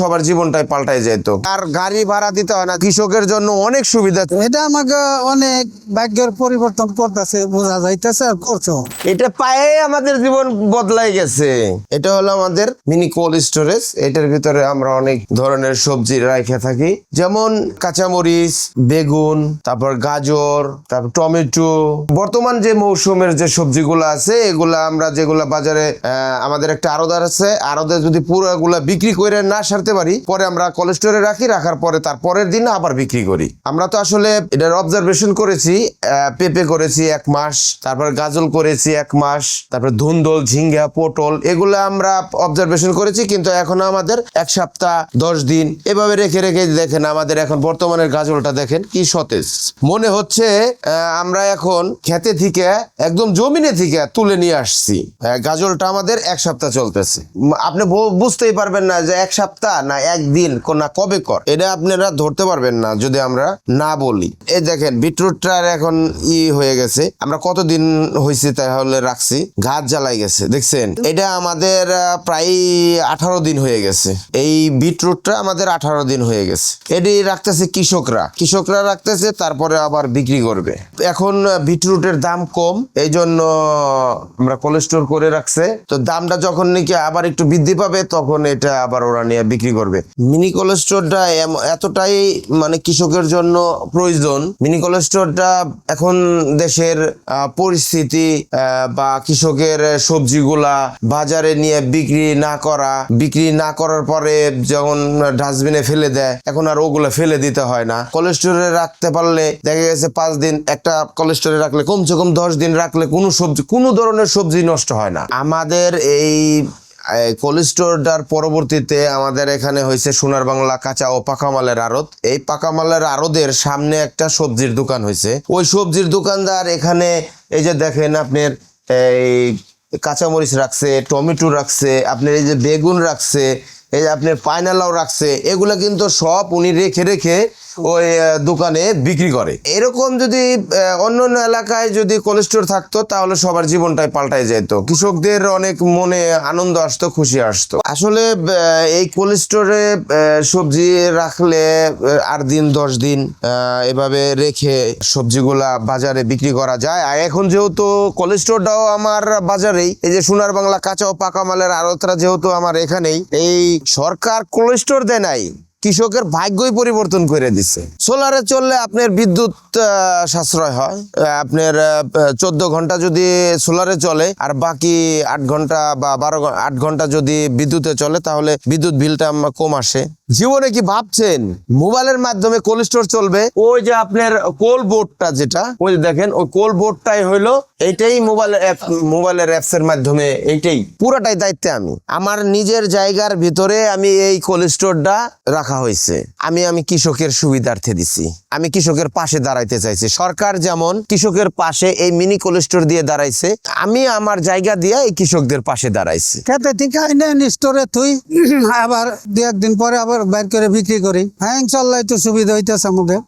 সবার জীবনটাই পাল্টাই যেত। আর গাড়ি ভাড়া দিতে হয় না, কৃষকের জন্য অনেক সুবিধা। এটা আমাকে অনেক ভাগ্যের পরিবর্তন করতেছে, বোঝা যাইতেছে আর করছো। এটা পায়ে আমাদের জীবন বদলাই গেছে। এটা হলো আমাদের মিনি কোল্ড স্টোরেজ। এটার ভিতরে আমরা অনেক ধরনের সবজি রাখে থাকি, যেমন কাঁচামরিচ, বেগুন, তারপর গাজর, তারপর টমেটো। বর্তমান যে মৌসুমের যে সবজিগুলো আছে এগুলা আমরা যেগুলা বাজারে আমাদের একটা আড়তদার আছে, আড়তে যদি পুরোগুলা বিক্রি করে না সারতে পারি, পরে আমরা কোল্ড স্টোরে রাখি, রাখার পরে তার পরের দিন আবার বিক্রি করি। আমরা তো আসলে এটার অবজারভেশন করেছি, পেঁপে করেছি 1 মাস, তারপর গাজল করেছি 1 মাস, তারপর ধুন্দল, ঝিঙ্গা, পটল এগুলো আমরা অবজারভেশন করেছি। কিন্তু এখন আমাদের 1 সপ্তাহ 10 দিন এভাবে রেখে রেখে দেখেন আমাদের এখন বর্তমানের গাজলটা দেখেন কি সতেজ মনে হচ্ছে। আমরা এখন খেতে থেকে একদম জমিনে থেকে তুলে নিয়ে আসছি। গাজলটা আমাদের 1 সপ্তাহ চলতেছে। আপনি বুঝতেই পারবেন না যে 1 সপ্তাহ না 1 দিন না কবে কর, এটা আপনারা ধরতে পারবেন না যদি আমরা না বলি। এই দেখেন বিটরুটটার এখন হয়ে গেছে, আমরা কতদিন হয়েছে তাহলে রাখছি, ঘাস জ্বালাই গেছে দেখছেন। এটা আমাদের প্রায় 18 দিন হয়ে গেছে। এই বিটরুটটা আমাদের 18 দিন হয়ে গেছে। এটি রাখতেছে কৃষকরা রাখতেছে, তারপরে আবার বিক্রি করবে। এখন বিটরুটের দাম কম, এই জন্য আমরা কোল্ড স্টোর করে রাখছে। তো দামটা যখন নাকি আবার একটু বৃদ্ধি পাবে তখন এটা আবার ওরা নিয়ে বিক্রি করবে। মিনি কোল্ড স্টোরটা এতটাই মানে কৃষকের জন্য প্রয়োজন। মিনি কোল্ড স্টোরটা এখন দেশের পরিস্থিতি বা কৃষকের সবজিগুলা বাজারে নিয়ে বিক্রি না করার পরে যখন ডাস্টবিনে ফেলে দেয়, এখন আর ওগুলা ফেলে দিতে হয় না। কোল্ড স্টোরে রাখতে পারলে দেখা গেছে 5 দিন, একটা কোল্ড স্টোরে রাখলে কমসে কম 10 দিন রাখলে কোনো ধরনের সবজি নষ্ট হয় না। আমাদের এই কোল্ড স্টোরটার পরবর্তীতে আমাদের এখানে হয়েছে সোনার বাংলা কাঁচা ও পাকা মালের আড়ত। এই পাকা মালের আড়তের সামনে একটা সবজির দোকান হয়েছে। ওই সবজির দোকানদার এখানে এই যে দেখেন আপনার এই কাঁচামরিচ রাখছে, টমেটো রাখছে, আপনার এই যে বেগুন রাখছে, এই যে আপনার পাইনালাও রাখছে। এগুলা কিন্তু সব উনি রেখে রেখে ওই দোকানে বিক্রি করে। এরকম যদি অন্য এলাকায় যদি কোল্ড স্টোর থাকতো তাহলে সবার জীবনটাই পাল্টাই যেত, কৃষকদের অনেক মনে আনন্দ আসতো, খুশি আসতো। আসলে এই কোল্ড স্টোরে সবজি রাখলে 8 দিন 10 দিন এভাবে রেখে সবজিগুলা বাজারে বিক্রি করা যায়। আর এখন যেহেতু কোল্ড স্টোরটাও আমার বাজারেই, এই যে সোনার বাংলা কাঁচা ও পাকা মালের আড়তটা যেহেতু আমার এখানেই, এই সরকার কোল্ড স্টোর দেয় নাই, কৃষকের ভাগ্যই পরিবর্তন করে দিচ্ছে। সোলারে চললে আপনার বিদ্যুৎ সাশ্রয় হয়। আপনার 14 ঘন্টা যদি সোলারে চলে আর বাকি 8 ঘন্টা বা 8 ঘন্টা যদি বিদ্যুতে চলে তাহলে বিদ্যুৎ বিলটা কম আসে। জীবনে কি ভাবছেন মোবাইলের মাধ্যমে কোল্ড স্টোর চলবে? ওই যে আপনার কোল্ড বোর্ডটা যেটা ওই দেখেন, ওই কোল্ড বোর্ডটাই হইলো এইটাই মোবাইলের অ্যাপস এর মাধ্যমে এইটাই পুরোটাই দায়িত্বে আমি আমার নিজের জায়গার ভিতরে আমি এই কোল্ড স্টোরটা রাখা হয়েছে। আমি কৃষকের সুবিধার্থে দিছি, আমি কৃষকের পাশে দাঁড়াইতে চাইছি। সরকার যেমন কৃষকের পাশে এই মিনি কোল্ড স্টোর দিয়ে দাঁড়াইছে, আমি আমার জায়গা দিয়ে এই কৃষকদের পাশে দাঁড়াইছি। খেতে ঠিক আইনে স্টোরে তুই আবার 2-1 দিন পরে আবার বাইর করে বিক্রি করি। হ্যাঁ, ইনশাল্লাহ একটু সুবিধা হইতেছে আমাদের।